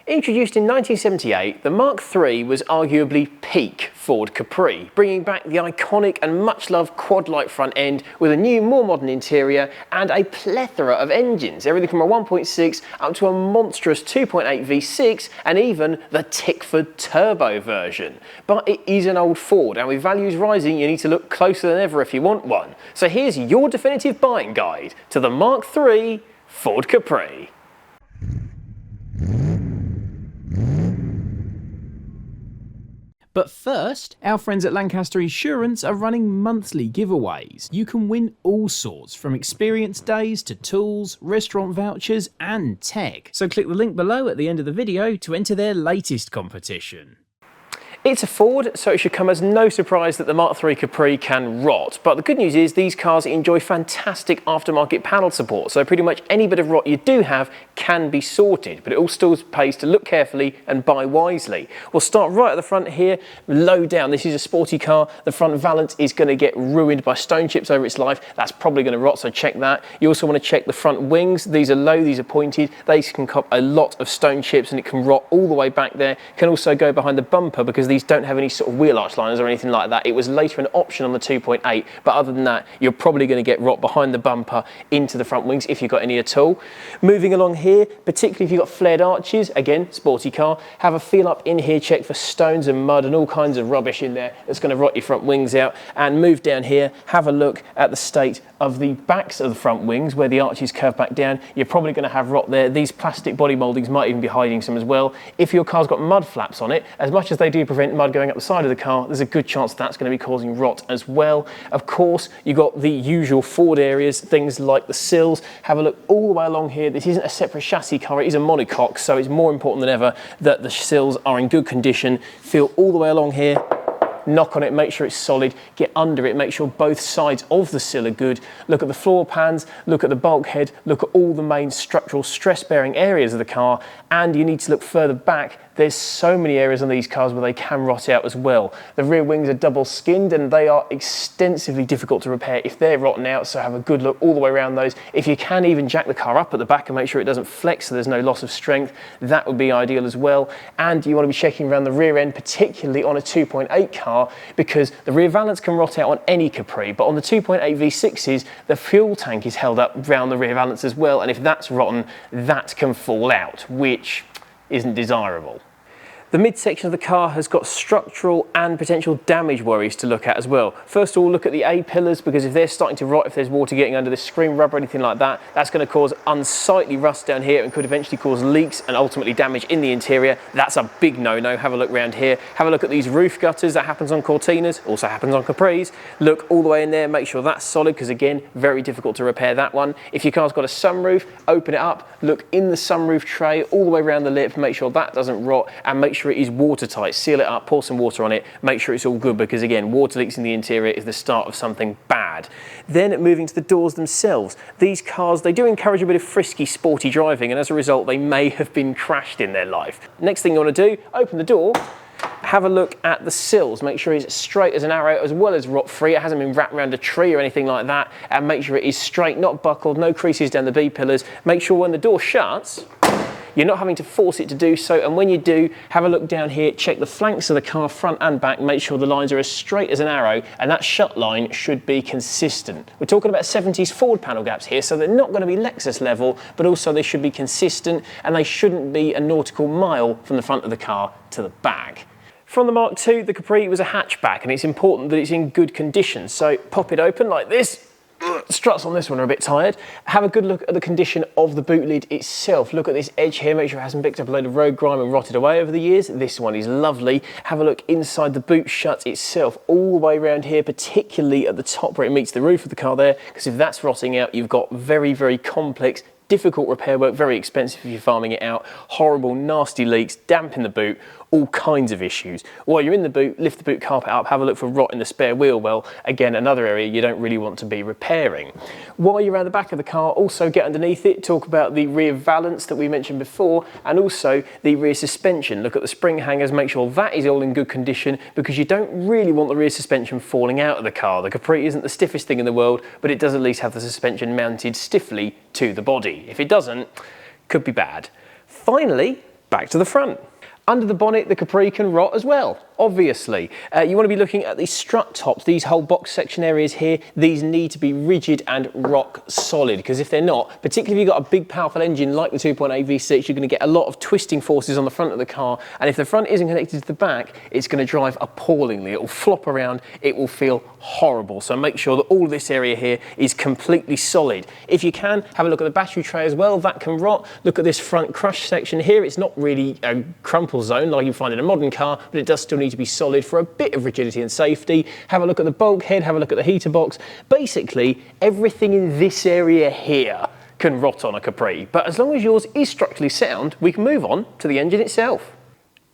Introduced in 1978, the Mark III was arguably peak Ford Capri, bringing back the iconic and much-loved quad-like front end with a new, more modern interior and a plethora of engines, everything from a 1.6 up to a monstrous 2.8 V6 and even the Tickford turbo version. But it is an old Ford, and with values rising, you need to look closer than ever if you want one. So here's your definitive buying guide to the Mark III Ford Capri. But first, our friends at Lancaster Insurance are running monthly giveaways. You can win all sorts, from experience days to tools, restaurant vouchers and tech. So click the link below at the end of the video to enter their latest competition. It's a Ford, so it should come as no surprise that the Mark III Capri can rot. But the good news is these cars enjoy fantastic aftermarket panel support, so pretty much any bit of rot you do have can be sorted. But it all still pays to look carefully and buy wisely. We'll start right at the front here, low down. This is a sporty car. The front valance is going to get ruined by stone chips over its life. That's probably going to rot, so check that. You also want to check the front wings. These are low, these are pointed. They can cop a lot of stone chips and it can rot all the way back there. Can also go behind the bumper because these don't have any sort of wheel arch liners or anything like that. It was later an option on the 2.8, but other than that, you're probably going to get rot behind the bumper into the front wings if you've got any at all. Moving along here, particularly if you've got flared arches, again, sporty car, have a feel up in here, check for stones and mud and all kinds of rubbish in there that's going to rot your front wings out. And move down here, have a look at the state of the backs of the front wings where the arches curve back down. You're probably going to have rot there. These plastic body mouldings might even be hiding some as well. If your car's got mud flaps on it, as much as they do prevent mud going up the side of the car, there's a good chance that's going to be causing rot as well. Of course, you've got the usual Ford areas, things like the sills. Have a look all the way along here. This isn't a separate chassis car, it is a monocoque, so it's more important than ever that the sills are in good condition. Feel all the way along here. Knock on it, make sure it's solid, get under it, make sure both sides of the sill are good. Look at the floor pans, look at the bulkhead, look at all the main structural stress-bearing areas of the car, and you need to look further back. There's so many areas on these cars where they can rot out as well. The rear wings are double skinned and they are extensively difficult to repair if they're rotten out, so have a good look all the way around those. If you can even jack the car up at the back and make sure it doesn't flex so there's no loss of strength, that would be ideal as well. And you want to be checking around the rear end, particularly on a 2.8 car, because the rear valance can rot out on any Capri, but on the 2.8 V6s, the fuel tank is held up around the rear valance as well, and if that's rotten, that can fall out, which isn't desirable. The midsection of the car has got structural and potential damage worries to look at as well. First of all, look at the A-pillars, because if they're starting to rot, if there's water getting under the screen rubber or anything like that, that's going to cause unsightly rust down here and could eventually cause leaks and ultimately damage in the interior. That's a big no-no. Have a look around here. Have a look at these roof gutters. That happens on Cortinas, also happens on Capris. Look all the way in there, make sure that's solid, because again, very difficult to repair that one. If your car's got a sunroof, open it up, look in the sunroof tray all the way around the lip, make sure that doesn't rot, and make sure it is watertight. Seal it up, pour some water on it, make sure it's all good, because again, water leaks in the interior is the start of something bad. Then moving to the doors themselves, these cars, they do encourage a bit of frisky, sporty driving, and as a result, they may have been crashed in their life. Next thing you want to do, open the door, have a look at the sills, make sure it's straight as an arrow as well as rot free, it hasn't been wrapped around a tree or anything like that, and make sure it is straight, not buckled, no creases down the B-pillars. Make sure when the door shuts, you're not having to force it to do so, and when you do, have a look down here, check the flanks of the car, front and back, make sure the lines are as straight as an arrow, and that shut line should be consistent. We're talking about 70s Ford panel gaps here, so they're not going to be Lexus level, but also they should be consistent, and they shouldn't be a nautical mile from the front of the car to the back. From the Mark II, the Capri was a hatchback, and it's important that it's in good condition, so pop it open like this. Struts on this one are a bit tired. Have a good look at the condition of the boot lid itself. Look at this edge here, make sure it hasn't picked up a load of road grime and rotted away over the years. This one is lovely. Have a look inside the boot shut itself, all the way around here, particularly at the top where it meets the roof of the car there, because if that's rotting out, you've got very, very complex, difficult repair work, very expensive if you're farming it out, horrible, nasty leaks, damp in the boot, all kinds of issues. While you're in the boot, lift the boot carpet up, have a look for rot in the spare wheel well. Again, another area you don't really want to be repairing. While you're around the back of the car, also get underneath it, talk about the rear valance that we mentioned before, and also the rear suspension. Look at the spring hangers, make sure that is all in good condition, because you don't really want the rear suspension falling out of the car. The Capri isn't the stiffest thing in the world, but it does at least have the suspension mounted stiffly to the body. If it doesn't, could be bad. Finally, Back to the front. Under the bonnet, the Capri can rot as well, obviously. You want to be looking at the strut tops, these whole box section areas here. These need to be rigid and rock solid, because if they're not, particularly if you've got a big powerful engine like the 2.8 V6, you're going to get a lot of twisting forces on the front of the car, and if the front isn't connected to the back, it's going to drive appallingly. It will flop around, it will feel horrible. So make sure that all this area here is completely solid. If you can, have a look at the battery tray as well, that can rot. Look at this front crush section here. It's not really a crumple zone like you find in a modern car, but it does still need to be solid for a bit of rigidity and safety. Have a look at the bulkhead, have a look at the heater box. Basically, everything in this area here can rot on a Capri, but as long as yours is structurally sound, we can move on to the engine itself.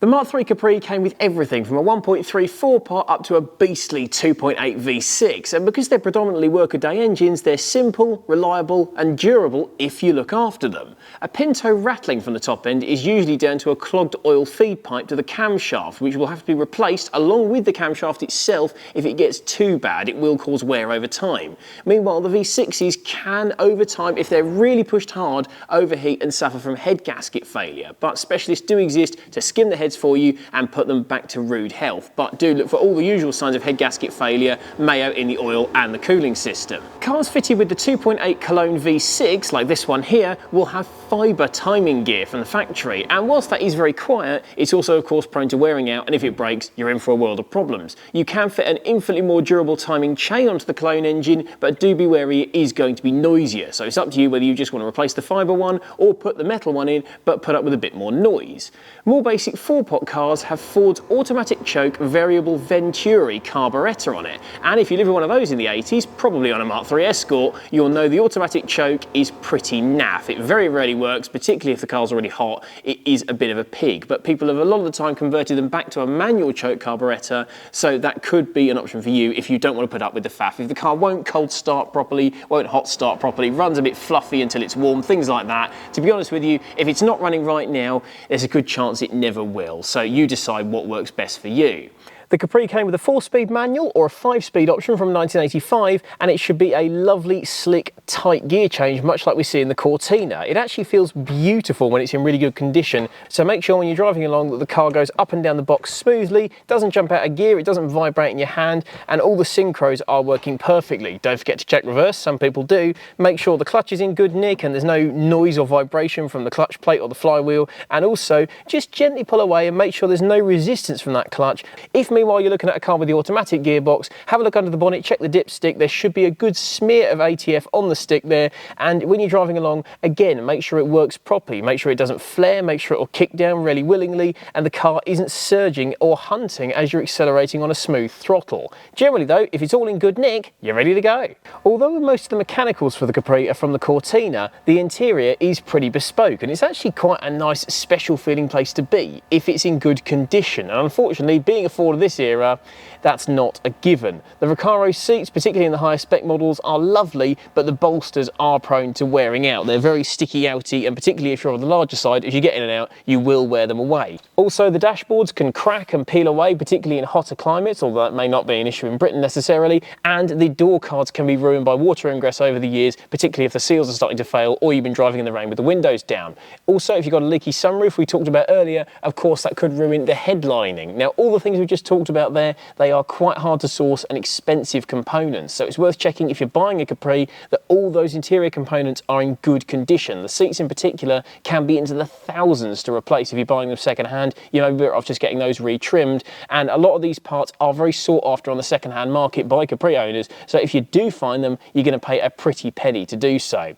The Mk3 Capri came with everything from a 1.3 4-pot up to a beastly 2.8 V6, and because they're predominantly workaday engines, they're simple, reliable and durable if you look after them. A Pinto rattling from the top end is usually down to a clogged oil feed pipe to the camshaft, which will have to be replaced along with the camshaft itself. If it gets too bad, it will cause wear over time. Meanwhile, the V6s can, over time, if they're really pushed hard, overheat and suffer from head gasket failure, but specialists do exist to skim the heads for you and put them back to rude health. But do look for all the usual signs of head gasket failure, mayo in the oil and the cooling system. Cars fitted with the 2.8 Cologne V6, like this one here, will have fibre timing gear from the factory, and whilst that is very quiet, it's also of course prone to wearing out, and if it breaks, you're in for a world of problems. You can fit an infinitely more durable timing chain onto the Cologne engine, but do be wary, it is going to be noisier, so it's up to you whether you just want to replace the fibre one or put the metal one in, but put up with a bit more noise. More basic 4-pot cars have Ford's automatic choke variable Venturi carburettor on it, and if you live in one of those in the 80s, probably on a Mk3 Escort, you'll know the automatic choke is pretty naff. It very rarely works, particularly if the car's already hot. It is a bit of a pig, but people have a lot of the time converted them back to a manual choke carburettor, so that could be an option for you if you don't want to put up with the faff. If the car won't cold start properly, won't hot start properly, runs a bit fluffy until it's warm, things like that, to be honest with you, if it's not running right now, there's a good chance it never will, so you decide what works best for you. The Capri came with a 4-speed manual or a 5-speed option from 1985, and it should be a lovely, slick, tight gear change, much like we see in the Cortina. It actually feels beautiful when it's in really good condition, so make sure when you're driving along that the car goes up and down the box smoothly, doesn't jump out of gear, it doesn't vibrate in your hand, and all the synchros are working perfectly. Don't forget to check reverse, some people do. Make sure the clutch is in good nick and there's no noise or vibration from the clutch plate or the flywheel, and also just gently pull away and make sure there's no resistance from that clutch. If meanwhile you're looking at a car with the automatic gearbox, have a look under the bonnet, check the dipstick. There should be a good smear of ATF on the stick there, and when you're driving along, again, make sure it works properly, make sure it doesn't flare, make sure it will kick down really willingly, and the car isn't surging or hunting as you're accelerating on a smooth throttle. Generally though, if it's all in good nick, you're ready to go. Although most of the mechanicals for the Capri are from the Cortina, the interior is pretty bespoke, and it's actually quite a nice special feeling place to be if it's in good condition, and unfortunately, being a Ford of this era, that's not a given. The Recaro seats, particularly in the higher spec models, are lovely, but the bolsters are prone to wearing out. They're very sticky outy, and particularly if you're on the larger side, as you get in and out, you will wear them away. Also, the dashboards can crack and peel away, particularly in hotter climates, although that may not be an issue in Britain necessarily, and the door cards can be ruined by water ingress over the years, particularly if the seals are starting to fail or you've been driving in the rain with the windows down. Also, if you've got a leaky sunroof we talked about earlier, of course that could ruin the headlining. Now, all the things we just talked about there, they are quite hard to source and expensive components, so it's worth checking if you're buying a Capri that all those interior components are in good condition. The seats in particular can be into the thousands to replace if you're buying them second hand. You may be better off just getting those retrimmed, and a lot of these parts are very sought after on the second hand market by Capri owners, so if you do find them, you're going to pay a pretty penny to do so.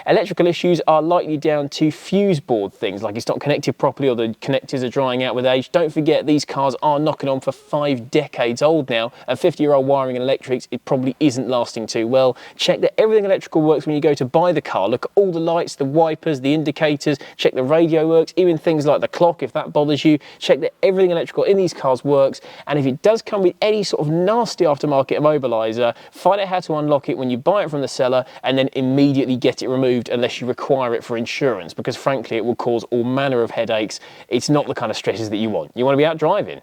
Electrical issues are likely down to fuse board things, like it's not connected properly or the connectors are drying out with age. Don't forget, these cars are knocking on for 5 decades old now, and 50-year-old wiring and electrics, it probably isn't lasting too well. Check that everything electrical works when you go to buy the car. Look at all the lights, the wipers, the indicators, check the radio works, even things like the clock if that bothers you. Check that everything electrical in these cars works, and if it does come with any sort of nasty aftermarket immobilizer, find out how to unlock it when you buy it from the seller, and then immediately get it removed unless you require it for insurance, because frankly it will cause all manner of headaches. It's not the kind of stresses that you want. You want to be out driving.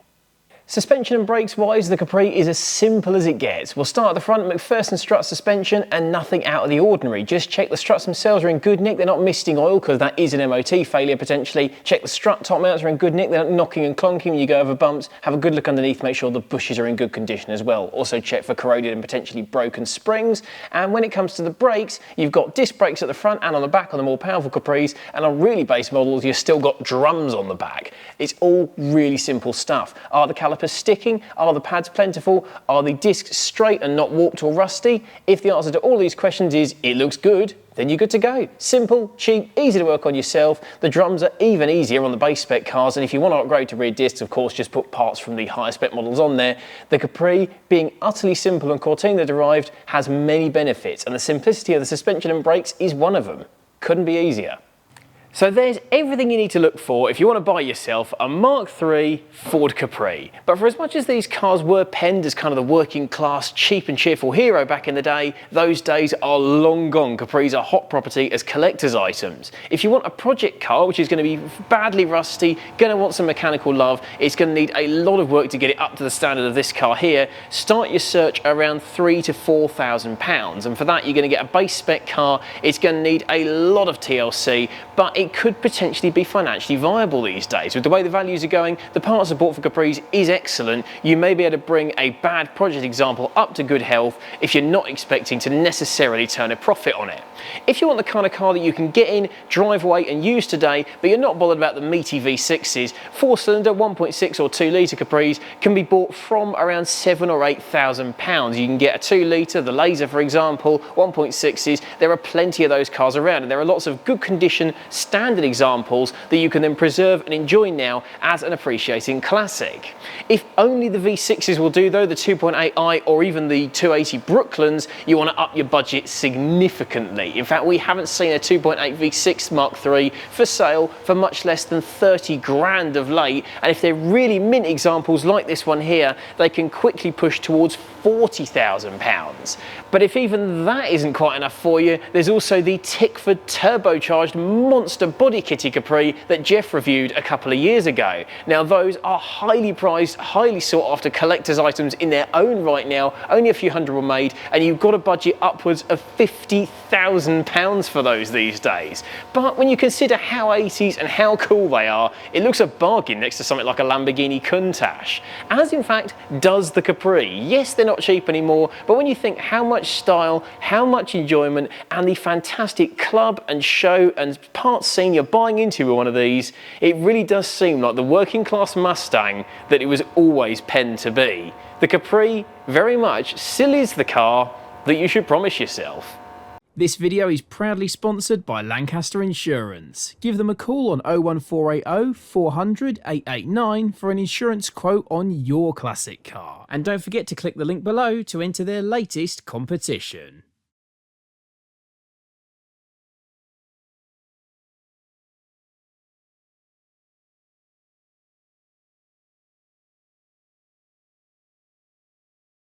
Suspension and brakes wise, the Capri is as simple as it gets. We'll start at the front, McPherson strut suspension, and nothing out of the ordinary. Just check the struts themselves are in good nick, they're not misting oil because that is an MOT failure potentially. Check the strut top mounts are in good nick, they're not knocking and clonking when you go over bumps. Have a good look underneath, make sure the bushes are in good condition as well. Also check for corroded and potentially broken springs. And when it comes to the brakes, you've got disc brakes at the front and on the back on the more powerful Capris, and on really base models you've still got drums on the back. It's all really simple stuff. Are the calipers sticking? Are the pads plentiful? Are the discs straight and not warped or rusty? If the answer to all these questions is it looks good, then you're good to go. Simple, cheap, easy to work on yourself. The drums are even easier on the base spec cars, and if you want to upgrade to rear discs, of course, just put parts from the higher spec models on there. The Capri, being utterly simple and Cortina derived, has many benefits, and the simplicity of the suspension and brakes is one of them. Couldn't be easier. So there's everything you need to look for if you want to buy yourself a Mark III Ford Capri. But for as much as these cars were penned as kind of the working class cheap and cheerful hero back in the day, those days are long gone. Capris are hot property as collector's items. If you want a project car which is going to be badly rusty, going to want some mechanical love, it's going to need a lot of work to get it up to the standard of this car here, start your search around £3,000 to £4,000. And for that you're going to get a base spec car, it's going to need a lot of TLC, but it could potentially be financially viable these days. With the way the values are going, the parts support for Capris is excellent. You may be able to bring a bad project example up to good health if you're not expecting to necessarily turn a profit on it. If you want the kind of car that you can get in, drive away and use today, but you're not bothered about the meaty V6s, 4-cylinder, 1.6 or 2 litre Capris can be bought from around £7,000 or £8,000. You can get a 2 litre, the Laser for example, 1.6s. There are plenty of those cars around, and there are lots of good condition standard examples that you can then preserve and enjoy now as an appreciating classic. If only the V6s will do though, the 2.8i or even the 280 Brooklands, you want to up your budget significantly. In fact, we haven't seen a 2.8 V6 Mark III for sale for much less than 30 grand of late, and if they're really mint examples like this one here, they can quickly push towards £40,000. But if even that isn't quite enough for you, there's also the Tickford turbocharged monster body kitty Capri that Jeff reviewed a couple of years ago. Now those are highly prized, highly sought after collector's items in their own right now. Only a few hundred were made, and you've got a budget upwards of £50,000 for those these days. But when you consider how 80s and how cool they are, it looks a bargain next to something like a Lamborghini Countach, as in fact does the Capri. Yes, they're not cheap anymore, but when you think how much style, how much enjoyment, and the fantastic club and show and parts scene you're buying into with one of these, it really does seem like the working class Mustang that it was always penned to be. The Capri very much still is the car that you should promise yourself. This video is proudly sponsored by Lancaster Insurance. Give them a call on 01480 400 889 for an insurance quote on your classic car. And don't forget to click the link below to enter their latest competition.